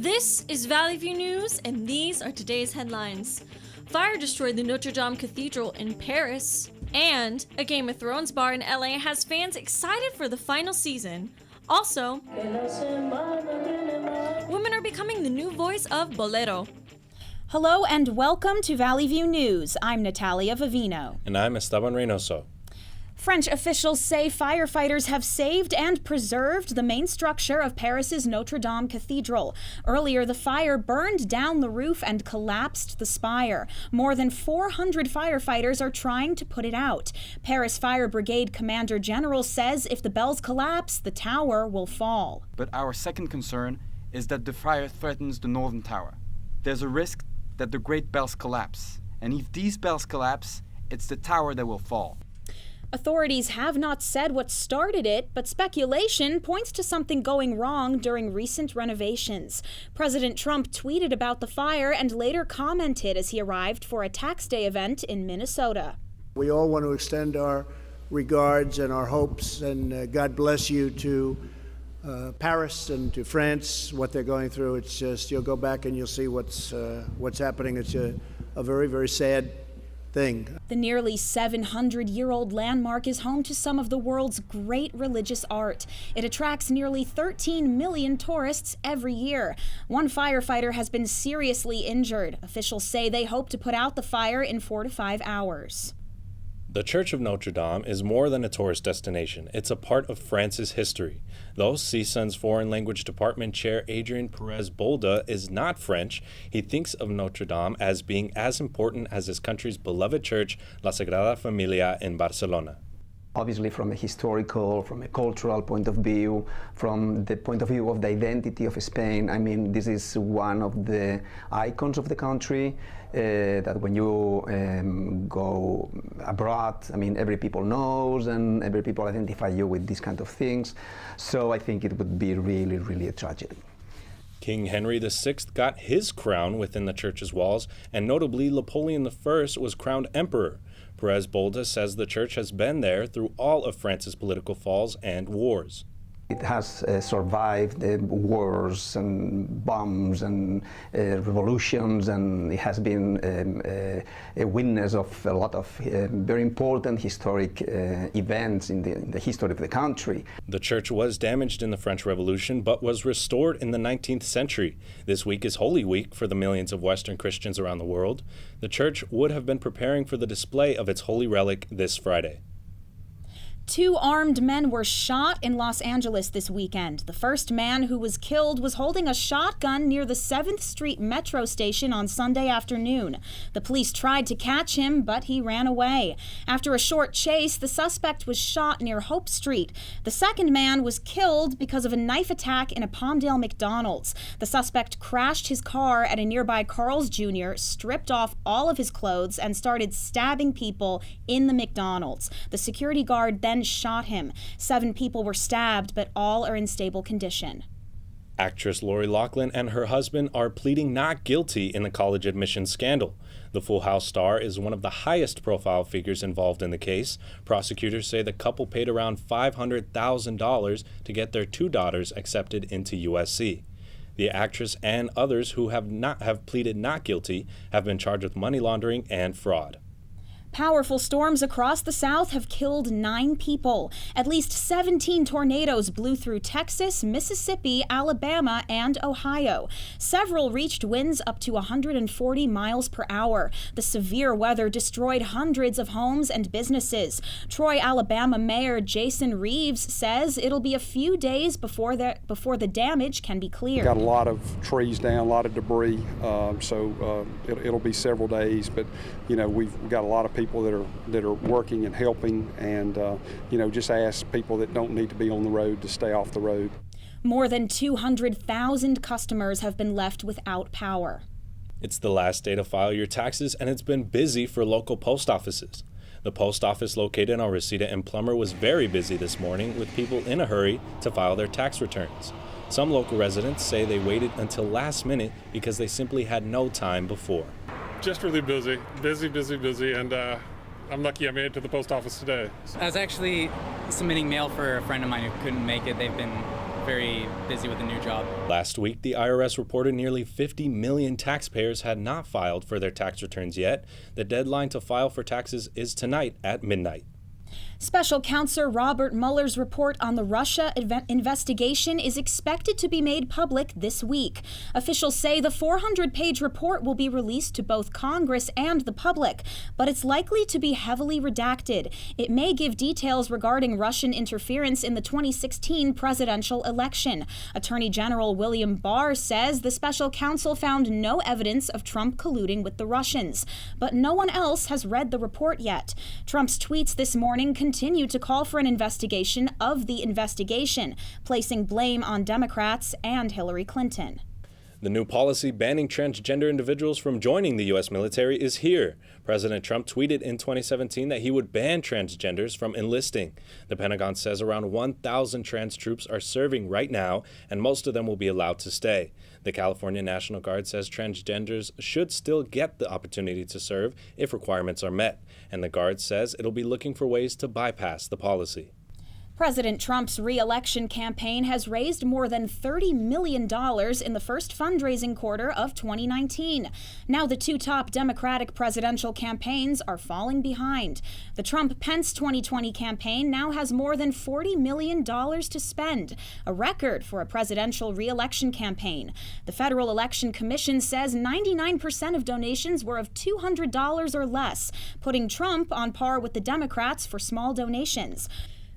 This is Valley View News, and these are today's headlines. Fire destroyed the Notre Dame Cathedral in Paris, and a Game of Thrones bar in LA has fans excited for the final season. Also, women are becoming the new voice of Bolero. Hello and welcome to Valley View News. I'm Natalia Vivino. And I'm Esteban Reynoso. French officials say firefighters have saved and preserved the main structure of Paris's Notre Dame Cathedral. Earlier, the fire burned down the roof and collapsed the spire. More than 400 firefighters are trying to put it out. Paris Fire Brigade Commander General says if the bells collapse, the tower will fall. But our second concern is that the fire threatens the northern tower. There's a risk that the great bells collapse. And if these bells collapse, it's the tower that will fall. Authorities have not said what started it, but speculation points to something going wrong during recent renovations. President Trump tweeted about the fire and later commented as he arrived for a Tax Day event in Minnesota. We all want to extend our regards and our hopes, and God bless you to Paris and to France, what they're going through. It's just, you'll go back and you'll see what's happening. It's a very, very sad thing. The nearly 700-year-old landmark is home to some of the world's great religious art. It attracts nearly 13 million tourists every year. One firefighter has been seriously injured. Officials say they hope to put out the fire in 4 to 5 hours. The Church of Notre Dame is more than a tourist destination. It's a part of France's history. Though CSUN's Foreign Language Department Chair Adrien Perez-Bolda is not French, he thinks of Notre Dame as being as important as his country's beloved church, La Sagrada Familia in Barcelona. Obviously, from a historical, from a cultural point of view, from the point of view of the identity of Spain, I mean, this is one of the icons of the country that when you go abroad, I mean, every people knows and every people identify you with these kind of things. So I think it would be really, really a tragedy. King Henry VI got his crown within the church's walls, and notably Napoleon I was crowned emperor. Perez-Bolda says the church has been there through all of France's political falls and wars. It has survived wars and bombs and revolutions, and it has been a witness of a lot of very important historic events in the history of the country. The church was damaged in the French Revolution, but was restored in the 19th century. This week is Holy Week for the millions of Western Christians around the world. The church would have been preparing for the display of its holy relic this Friday. 2 armed men were shot in Los Angeles this weekend. The first man who was killed was holding a shotgun near the 7th Street metro station on Sunday afternoon. The police tried to catch him, but he ran away. After a short chase, the suspect was shot near Hope Street. The second man was killed because of a knife attack in a Palmdale McDonald's. The suspect crashed his car at a nearby Carl's Jr., stripped off all of his clothes, and started stabbing people in the McDonald's. The security guard then shot him. 7 people were stabbed, but all are in stable condition. Actress Lori Loughlin and her husband are pleading not guilty in the college admissions scandal. The Full House star is one of the highest profile figures involved in the case. Prosecutors say the couple paid around $500,000 to get their 2 daughters accepted into USC. The actress and others who have pleaded not guilty have been charged with money laundering and fraud. Powerful storms across the South have killed 9 people. At least 17 tornadoes blew through Texas, Mississippi, Alabama, and Ohio. Several reached winds up to 140 miles per hour. The severe weather destroyed hundreds of homes and businesses. Troy, Alabama Mayor Jason Reeves says it'll be a few days before the damage can be cleared. Got a lot of trees down, a lot of debris, so it'll be several days. But you know, we've got a lot of people that are working and helping, and just ask people that don't need to be on the road to stay off the road. More than 200,000 customers have been left without power. It's the last day to file your taxes, and it's been busy for local post offices. The post office located on Reseda and Plummer was very busy this morning, with people in a hurry to file their tax returns. Some local residents say they waited until last minute because they simply had no time before. Just really busy, and I'm lucky I made it to the post office today. I was actually submitting mail for a friend of mine who couldn't make it. They've been very busy with a new job. Last week, the IRS reported nearly 50 million taxpayers had not filed for their tax returns yet. The deadline to file for taxes is tonight at midnight. Special Counsel Robert Mueller's report on the Russia investigation is expected to be made public this week. Officials say the 400-page report will be released to both Congress and the public, but it's likely to be heavily redacted. It may give details regarding Russian interference in the 2016 presidential election. Attorney General William Barr says the special counsel found no evidence of Trump colluding with the Russians, but no one else has read the report yet. Trump's tweets this morning continue to call for an investigation of the investigation, placing blame on Democrats and Hillary Clinton. The new policy banning transgender individuals from joining the U.S. military is here. President Trump tweeted in 2017 that he would ban transgenders from enlisting. The Pentagon says around 1,000 trans troops are serving right now, and most of them will be allowed to stay. The California National Guard says transgenders should still get the opportunity to serve if requirements are met, and the Guard says it'll be looking for ways to bypass the policy. President Trump's re-election campaign has raised more than $30 million in the first fundraising quarter of 2019. Now the two top Democratic presidential campaigns are falling behind. The Trump-Pence 2020 campaign now has more than $40 million to spend, a record for a presidential re-election campaign. The Federal Election Commission says 99% of donations were of $200 or less, putting Trump on par with the Democrats for small donations.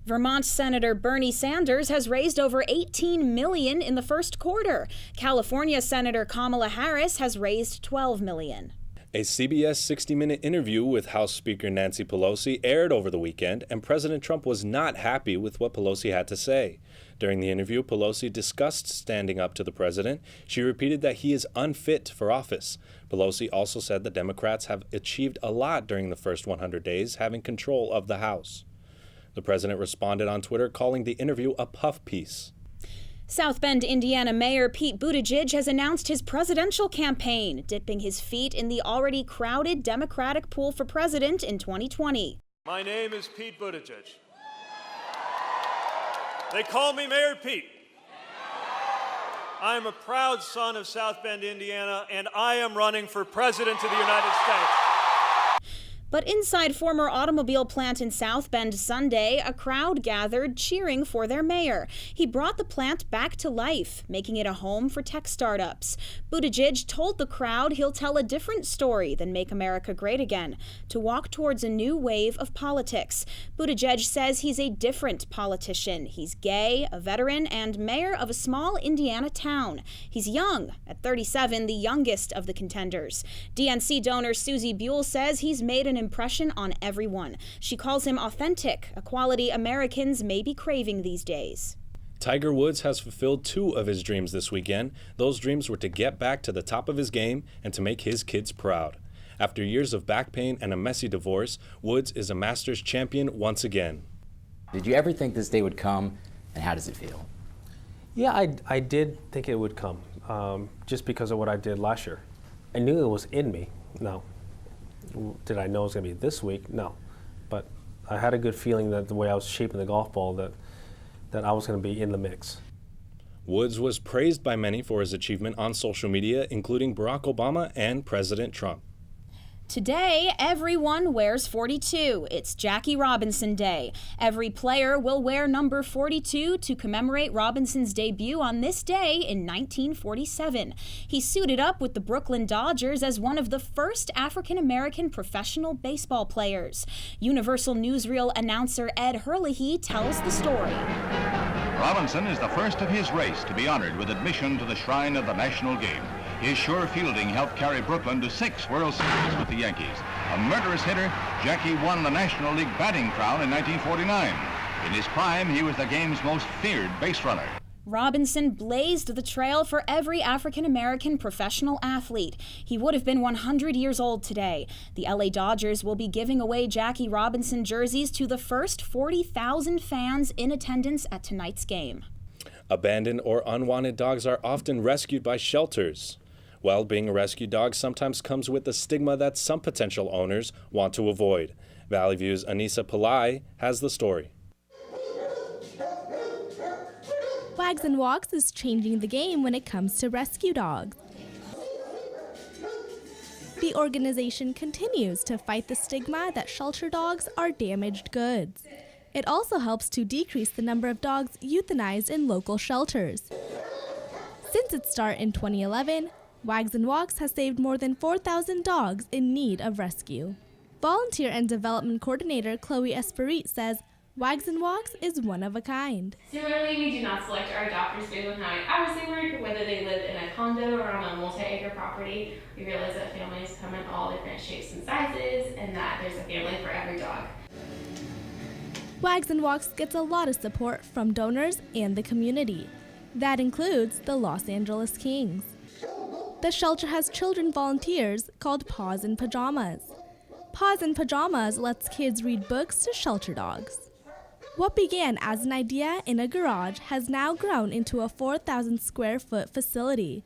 Vermont Senator Bernie Sanders has raised over $18 million in the first quarter. California Senator Kamala Harris has raised $12 million. A CBS 60-minute interview with House Speaker Nancy Pelosi aired over the weekend, and President Trump was not happy with what Pelosi had to say. During the interview, Pelosi discussed standing up to the president. She repeated that he is unfit for office. Pelosi also said the Democrats have achieved a lot during the first 100 days, having control of the House. The president responded on Twitter, calling the interview a puff piece. South Bend, Indiana Mayor Pete Buttigieg has announced his presidential campaign, dipping his feet in the already crowded Democratic pool for president in 2020. My name is Pete Buttigieg. They call me Mayor Pete. I am a proud son of South Bend, Indiana, and I am running for president of the United States. But inside former automobile plant in South Bend Sunday, a crowd gathered cheering for their mayor. He brought the plant back to life, making it a home for tech startups. Buttigieg told the crowd he'll tell a different story than Make America Great Again, to walk towards a new wave of politics. Buttigieg says he's a different politician. He's gay, a veteran, and mayor of a small Indiana town. He's young, at 37, the youngest of the contenders. DNC donor Susie Buell says he's made an impression on everyone. She calls him authentic, a quality Americans may be craving these days. Tiger Woods has fulfilled 2 of his dreams this weekend. Those dreams were to get back to the top of his game and to make his kids proud. After years of back pain and a messy divorce, Woods is a Masters champion once again. Did you ever think this day would come, and how does it feel? Yeah, I did think it would come, just because of what I did last year. I knew it was in me. No. Did I know it was going to be this week? No. But I had a good feeling that the way I was shaping the golf ball, that I was going to be in the mix. Woods was praised by many for his achievement on social media, including Barack Obama and President Trump. Today, everyone wears 42. It's Jackie Robinson Day. Every player will wear number 42 to commemorate Robinson's debut on this day in 1947. He suited up with the Brooklyn Dodgers as one of the first African-American professional baseball players. Universal Newsreel announcer Ed Herlihy tells the story. Robinson is the first of his race to be honored with admission to the shrine of the national game. His sure fielding helped carry Brooklyn to 6 World Series with the Yankees. A murderous hitter, Jackie won the National League batting crown in 1949. In his prime, he was the game's most feared base runner. Robinson blazed the trail for every African-American professional athlete. He would have been 100 years old today. The LA Dodgers will be giving away Jackie Robinson jerseys to the first 40,000 fans in attendance at tonight's game. Abandoned or unwanted dogs are often rescued by shelters. Well, being a rescue dog sometimes comes with the stigma that some potential owners want to avoid. Valley View's Anissa Pillai has the story. Wags and Walks is changing the game when it comes to rescue dogs. The organization continues to fight the stigma that shelter dogs are damaged goods. It also helps to decrease the number of dogs euthanized in local shelters. Since its start in 2011, Wags and Walks has saved more than 4,000 dogs in need of rescue. Volunteer and Development Coordinator Chloe Esperit says Wags and Walks is one of a kind. Similarly, we do not select our adopters based on how many hours they work, whether they live in a condo or on a multi-acre property. We realize that families come in all different shapes and sizes, and that there's a family for every dog. Wags and Walks gets a lot of support from donors and the community. That includes the Los Angeles Kings. The shelter has children volunteers called Paws in Pajamas. Paws in Pajamas lets kids read books to shelter dogs. What began as an idea in a garage has now grown into a 4,000 square foot facility.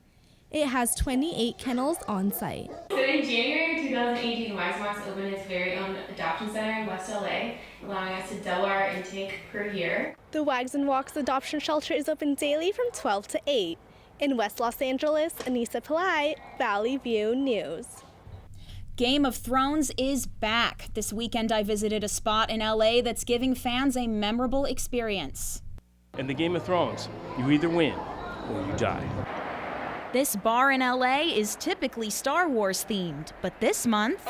It has 28 kennels on site. So in January 2018, Wags and Walks opened its very own adoption center in West LA, allowing us to double our intake per year. The Wags and Walks adoption shelter is open daily from 12 to 8. In West Los Angeles, Anissa Pillai, Valley View News. Game of Thrones is back. This weekend I visited a spot in LA that's giving fans a memorable experience. In the Game of Thrones, you either win or you die. This bar in LA is typically Star Wars themed, but this month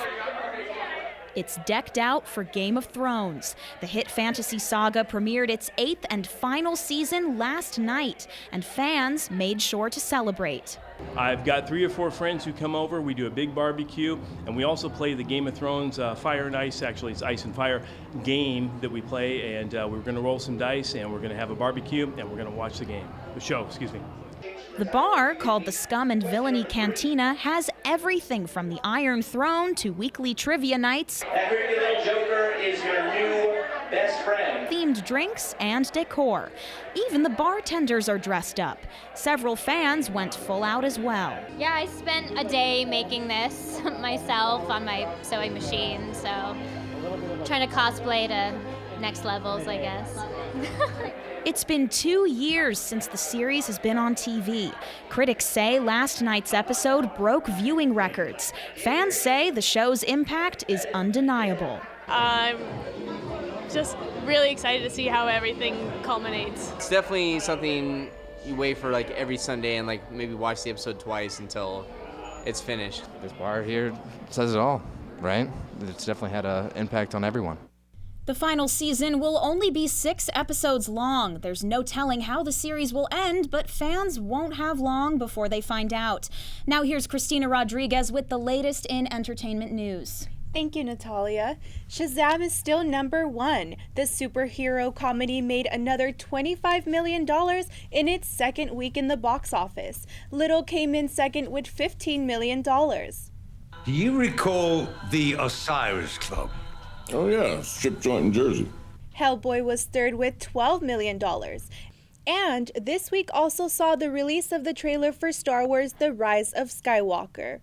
it's decked out for Game of Thrones. The hit fantasy saga premiered its 8th and final season last night, and fans made sure to celebrate. I've got 3 or 4 friends who come over. We do a big barbecue, and we also play the Game of Thrones Fire and Ice. Actually, it's Ice and Fire game that we play, and we're going to roll some dice, and we're going to have a barbecue, and we're going to watch the show, excuse me. The bar, called the Scum and Villainy Cantina, has everything from the Iron Throne to weekly trivia nights, Every little joker is your new best friend, themed drinks, and decor. Even the bartenders are dressed up. Several fans went full out as well. Yeah, I spent a day making this myself on my sewing machine, so trying to cosplay to next levels, I guess. It's been 2 years since the series has been on TV. Critics say last night's episode broke viewing records. Fans say the show's impact is undeniable. I'm just really excited to see how everything culminates. It's definitely something you wait for like every Sunday and like maybe watch the episode twice until it's finished. This bar here says it all, right? It's definitely had an impact on everyone. The final season will only be 6 episodes long. There's no telling how the series will end, but fans won't have long before they find out. Now here's Christina Rodriguez with the latest in entertainment news. Thank you, Natalia. Shazam is still #1. The superhero comedy made another $25 million in its second week in the box office. Little came in second with $15 million. Do you recall the Osiris Club? Oh yeah, strip joint in Jersey. Hellboy was third with $12 million. And this week also saw the release of the trailer for Star Wars: The Rise of Skywalker.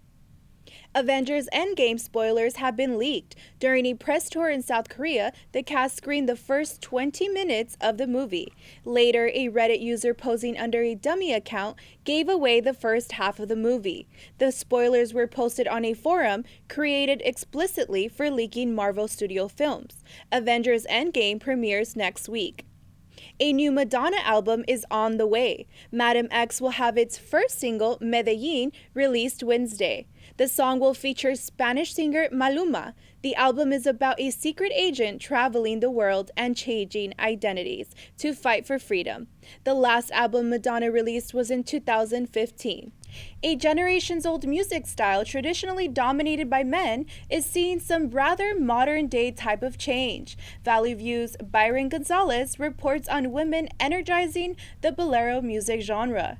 Avengers Endgame spoilers have been leaked. During a press tour in South Korea, the cast screened the first 20 minutes of the movie. Later, a Reddit user posing under a dummy account gave away the first half of the movie. The spoilers were posted on a forum created explicitly for leaking Marvel Studio films. Avengers Endgame premieres next week. A new Madonna album is on the way. Madam X will have its first single, Medellin, released Wednesday. The song will feature Spanish singer Maluma. The album is about a secret agent traveling the world and changing identities to fight for freedom. The last album Madonna released was in 2015. A generations-old music style traditionally dominated by men is seeing some rather modern-day type of change. Valley View's Byron Gonzalez reports on women energizing the bolero music genre.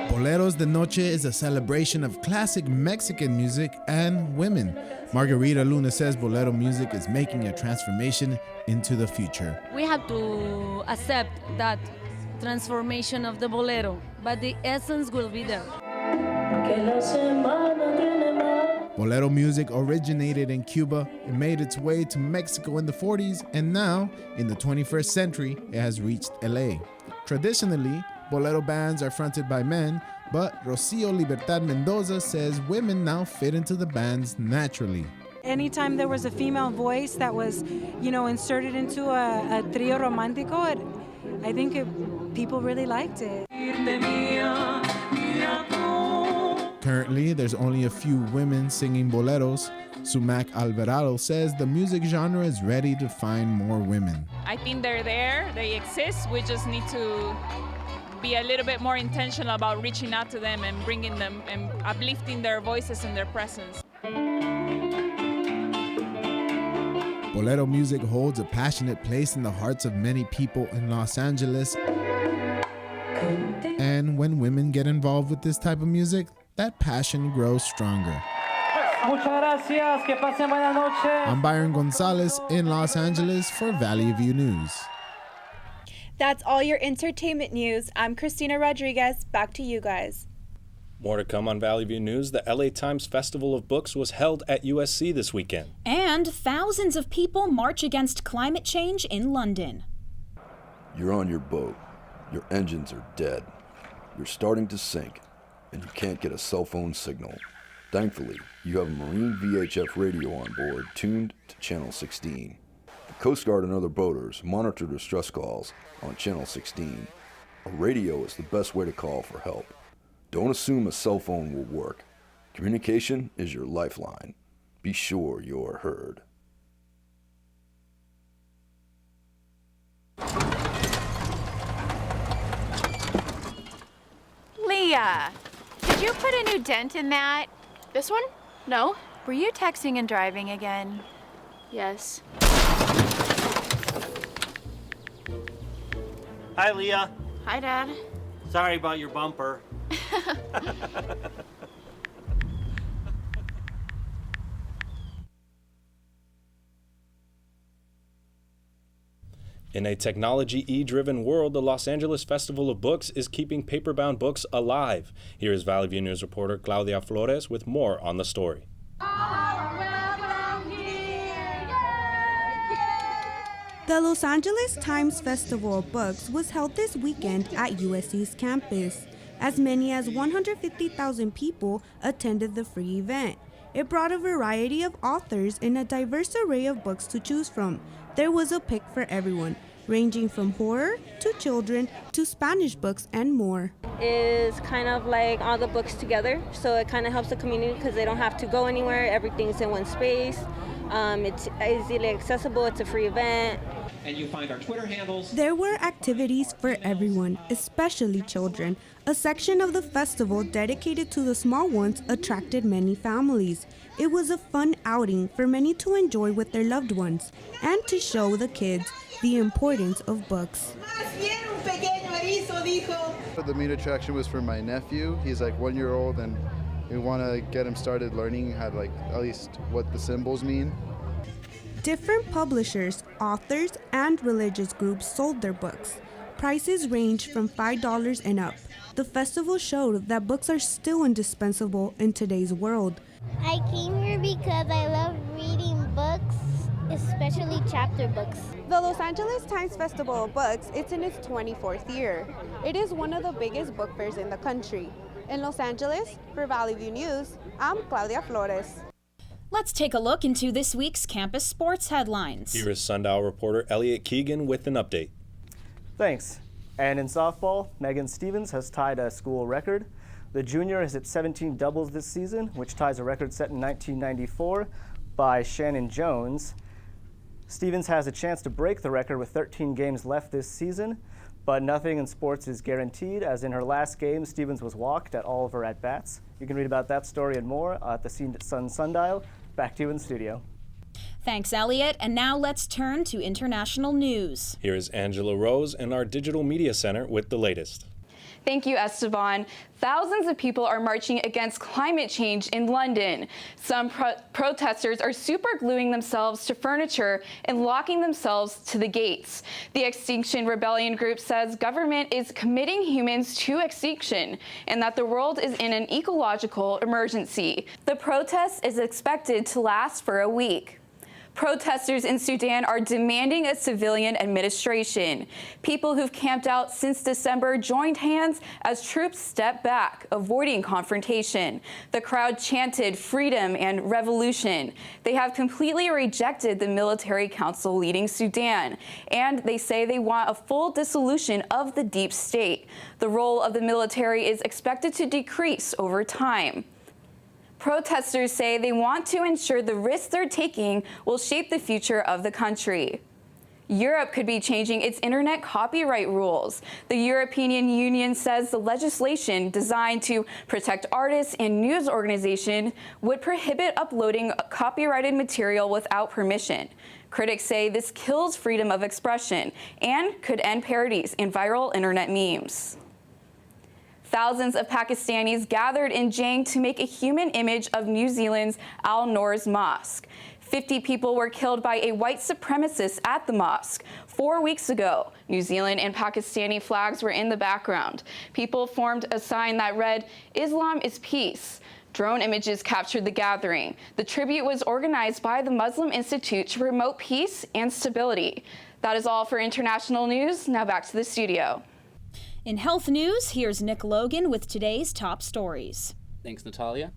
Boleros de Noche is a celebration of classic Mexican music and women. Margarita Luna says bolero music is making a transformation into the future. We have to accept that transformation of the bolero, but the essence will be there. Bolero music originated in Cuba, it made its way to Mexico in the 40s, and now, in the 21st century, it has reached LA. Traditionally, Bolero bands are fronted by men, but Rocio Libertad Mendoza says women now fit into the bands naturally. Anytime there was a female voice that was, inserted into a trio romántico, I think people really liked it. Currently, there's only a few women singing boleros. Sumac Alvarado says the music genre is ready to find more women. I think they're there, they exist. We just need to be a little bit more intentional about reaching out to them and bringing them and uplifting their voices and their presence. Bolero music holds a passionate place in the hearts of many people in Los Angeles. And when women get involved with this type of music, that passion grows stronger. I'm Byron Gonzalez in Los Angeles for Valley View News. That's all your entertainment news. I'm Christina Rodriguez. Back to you guys. More to come on Valley View News. The LA Times Festival of Books was held at USC this weekend. And thousands of people march against climate change in London. You're on your boat. Your engines are dead. You're starting to sink, and you can't get a cell phone signal. Thankfully, you have a Marine VHF radio on board tuned to Channel 16. The Coast Guard and other boaters monitor distress calls on Channel 16. A radio is the best way to call for help. Don't assume a cell phone will work. Communication is your lifeline. Be sure you're heard. Leah, did you put a new dent in that? This one? No. Were you texting and driving again? Yes. Hi, Leah. Hi, Dad. Sorry about your bumper. In a technology E-driven world, the Los Angeles Festival of Books is keeping paper-bound books alive. Here is Valley View News reporter Claudia Flores with more on the story. The Los Angeles Times Festival of Books was held this weekend at USC's campus. As many as 150,000 people attended the free event. It brought a variety of authors and a diverse array of books to choose from. There was a pick for everyone, ranging from horror to children to Spanish books and more. Is kind of like all the books together, so it kind of helps the community because they don't have to go anywhere. Everything's in one space. It's easily accessible. It's a free event. And you find our Twitter handles. There were activities for everyone, especially children. A section of the festival dedicated to the small ones attracted many families. It was a fun outing for many to enjoy with their loved ones and to show the kids the importance of books. The main attraction was for my nephew. He's like 1 year old and we want to get him started learning how to at least what the symbols mean. Different publishers, authors, and religious groups sold their books. Prices ranged from $5 and up. The festival showed that books are still indispensable in today's world. I came here because I love reading books, especially chapter books. The Los Angeles Times Festival of Books is in its 24th year. It is one of the biggest book fairs in the country. In Los Angeles, for Valley View News, I'm Claudia Flores. Let's take a look into this week's campus sports headlines. Here is Sundial reporter Elliot Keegan with an update. Thanks. And in softball, Megan Stevens has tied a school record. The junior has hit 17 doubles this season, which ties a record set in 1994 by Shannon Jones. Stevens has a chance to break the record with 13 games left this season, but nothing in sports is guaranteed, as in her last game, Stevens was walked at all of her at-bats. You can read about that story and more at the CSUN Sundial. Back to you in the studio. Thanks, Elliot. And now let's turn to international news. Here is Angela Rose in our Digital Media Center with the latest. Thank you, Esteban. Thousands of people are marching against climate change in London. Some protesters are supergluing themselves to furniture and locking themselves to the gates. The Extinction Rebellion group says government is committing humans to extinction and that the world is in an ecological emergency. The protest is expected to last for a week. Protesters in Sudan are demanding a civilian administration. People who've camped out since December joined hands as troops stepped back, avoiding confrontation. The crowd chanted freedom and revolution. They have completely rejected the military council leading Sudan, and they say they want a full dissolution of the deep state. The role of the military is expected to decrease over time. Protesters say they want to ensure the risks they're taking will shape the future of the country. Europe could be changing its internet copyright rules. The European Union says the legislation designed to protect artists and news organizations would prohibit uploading copyrighted material without permission. Critics say this kills freedom of expression and could end parodies and viral internet memes. Thousands of Pakistanis gathered in Jang to make a human image of New Zealand's Al Noor's mosque. 50 people were killed by a white supremacist at the mosque 4 weeks ago. New Zealand and Pakistani flags were in the background. People formed a sign that read, "Islam is peace." Drone images captured the gathering. The tribute was organized by the Muslim Institute to promote peace and stability. That is all for international news. Now back to the studio. In health news, here's Nick Logan with today's top stories. Thanks, Natalia.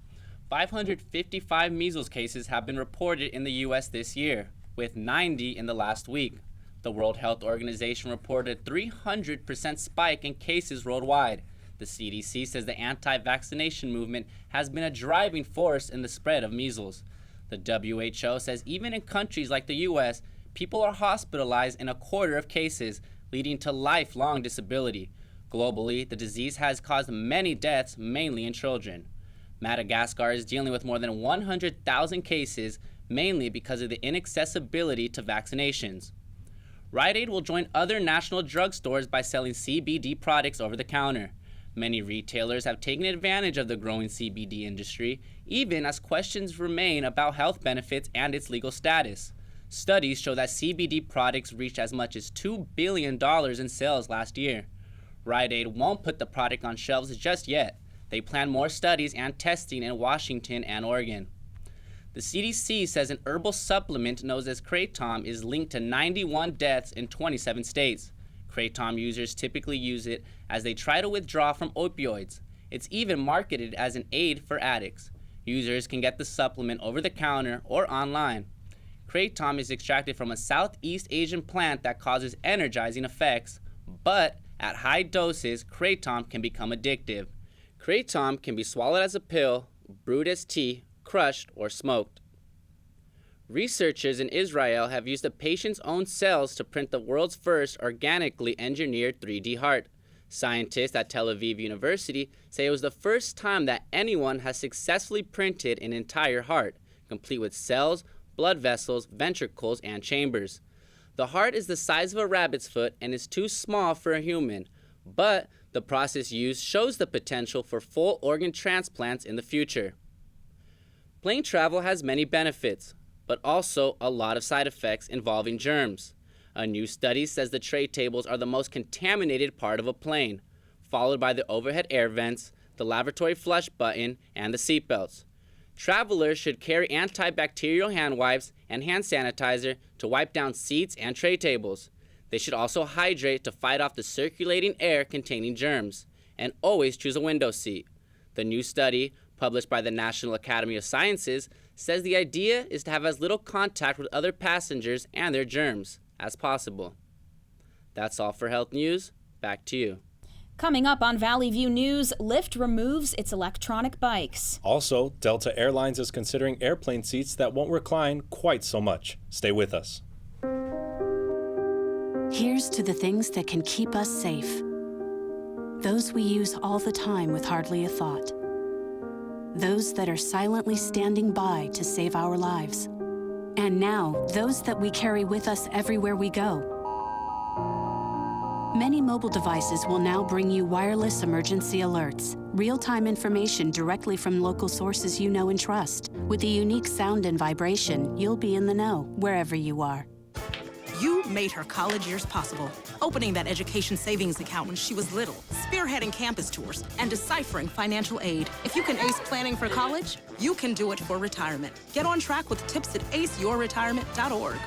555 measles cases have been reported in the U.S. this year, with 90 in the last week. The World Health Organization reported a 300% spike in cases worldwide. The CDC says the anti-vaccination movement has been a driving force in the spread of measles. The WHO says even in countries like the U.S., people are hospitalized in a quarter of cases, leading to lifelong disability. Globally, the disease has caused many deaths, mainly in children. Madagascar is dealing with more than 100,000 cases, mainly because of the inaccessibility to vaccinations. Rite Aid will join other national drugstores by selling CBD products over the counter. Many retailers have taken advantage of the growing CBD industry, even as questions remain about health benefits and its legal status. Studies show that CBD products reached as much as $2 billion in sales last year. Rite Aid won't put the product on shelves just yet. They plan more studies and testing in Washington and Oregon. The CDC says an herbal supplement known as Kratom is linked to 91 deaths in 27 states. Kratom users typically use it as they try to withdraw from opioids. It's even marketed as an aid for addicts. Users can get the supplement over the counter or online. Kratom is extracted from a Southeast Asian plant that causes energizing effects, but at high doses, Kratom can become addictive. Kratom can be swallowed as a pill, brewed as tea, crushed, or smoked. Researchers in Israel have used a patient's own cells to print the world's first organically engineered 3D heart. Scientists at Tel Aviv University say it was the first time that anyone has successfully printed an entire heart, complete with cells, blood vessels, ventricles, and chambers. The heart is the size of a rabbit's foot and is too small for a human, but the process used shows the potential for full organ transplants in the future. Plane travel has many benefits, but also a lot of side effects involving germs. A new study says the tray tables are the most contaminated part of a plane, followed by the overhead air vents, the lavatory flush button, and the seatbelts. Travelers should carry antibacterial hand wipes and hand sanitizer to wipe down seats and tray tables. They should also hydrate to fight off the circulating air containing germs, and always choose a window seat. The new study, published by the National Academy of Sciences, says the idea is to have as little contact with other passengers and their germs as possible. That's all for health news. Back to you. Coming up on Valley View News, Lyft removes its electronic bikes. Also, Delta Airlines is considering airplane seats that won't recline quite so much. Stay with us. Here's to the things that can keep us safe. Those we use all the time with hardly a thought. Those that are silently standing by to save our lives. And now, those that we carry with us everywhere we go. Many mobile devices will now bring you wireless emergency alerts, real-time information directly from local sources you know and trust. With the unique sound and vibration, you'll be in the know wherever you are. You made her college years possible, opening that education savings account when she was little, spearheading campus tours, and deciphering financial aid. If you can ace planning for college, you can do it for retirement. Get on track with tips at aceyourretirement.org.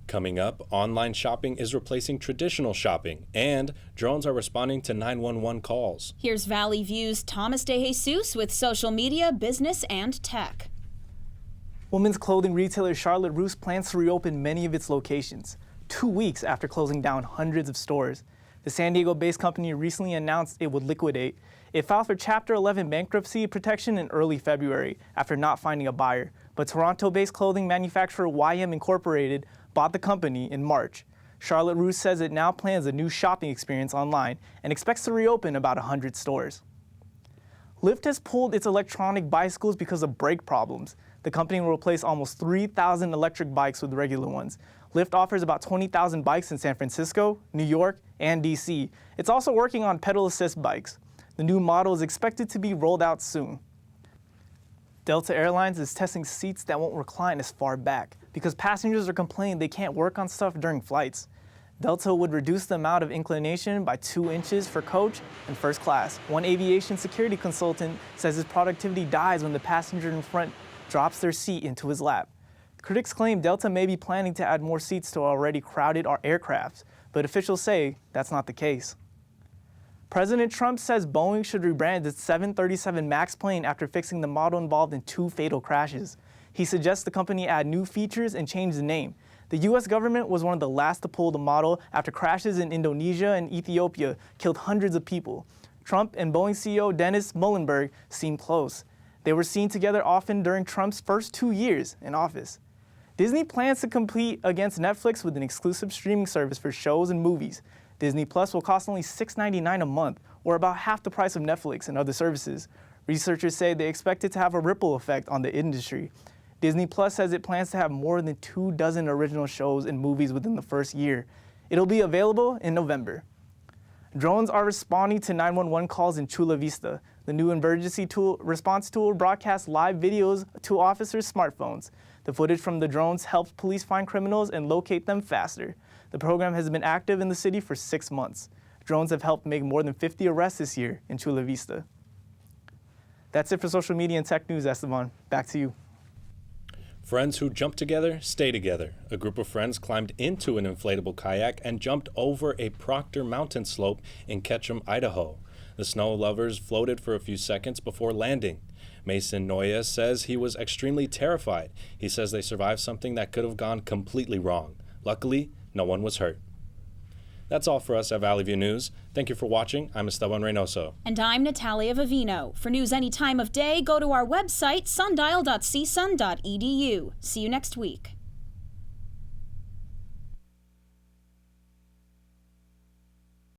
Coming up, online shopping is replacing traditional shopping, and drones are responding to 911 calls. Here's Valley View's Thomas DeJesus with social media, business, and tech. Women's clothing retailer Charlotte Russe plans to reopen many of its locations, 2 weeks after closing down hundreds of stores. The San Diego-based company recently announced it would liquidate. It filed for Chapter 11 bankruptcy protection in early February after not finding a buyer. But Toronto-based clothing manufacturer YM Incorporated bought the company in March. Charlotte Russe says it now plans a new shopping experience online and expects to reopen about 100 stores. Lyft has pulled its electronic bicycles because of brake problems. The company will replace almost 3,000 electric bikes with regular ones. Lyft offers about 20,000 bikes in San Francisco, New York, and DC. It's also working on pedal assist bikes. The new model is expected to be rolled out soon. Delta Airlines is testing seats that won't recline as far back because passengers are complaining they can't work on stuff during flights. Delta would reduce the amount of inclination by 2 inches for coach and first class. One aviation security consultant says his productivity dies when the passenger in front drops their seat into his lap. Critics claim Delta may be planning to add more seats to already crowded aircraft, but officials say that's not the case. President Trump says Boeing should rebrand its 737 MAX plane after fixing the model involved in 2 fatal crashes. He suggests the company add new features and change the name. The U.S. government was one of the last to pull the model after crashes in Indonesia and Ethiopia killed hundreds of people. Trump and Boeing CEO Dennis Muilenburg seem close. They were seen together often during Trump's first 2 years in office. Disney plans to compete against Netflix with an exclusive streaming service for shows and movies. Disney Plus will cost only $6.99 a month, or about half the price of Netflix and other services. Researchers say they expect it to have a ripple effect on the industry. Disney Plus says it plans to have more than 24 original shows and movies within the first year. It'll be available in November. Drones are responding to 911 calls in Chula Vista. The new emergency response tool broadcasts live videos to officers' smartphones. The footage from the drones helps police find criminals and locate them faster. The program has been active in the city for 6 months. Drones have helped make more than 50 arrests this year in Chula Vista. That's it for social media and tech news, Esteban. Back to you. Friends who jump together stay together. A group of friends climbed into an inflatable kayak and jumped over a Proctor mountain slope in Ketchum, Idaho. The snow lovers floated for a few seconds before landing. Mason Noya says he was extremely terrified. He says they survived something that could have gone completely wrong. Luckily, no one was hurt. That's all for us at Valley View News. Thank you for watching. I'm Esteban Reynoso. And I'm Natalia Vivino. For news any time of day, go to our website, sundial.csun.edu. See you next week.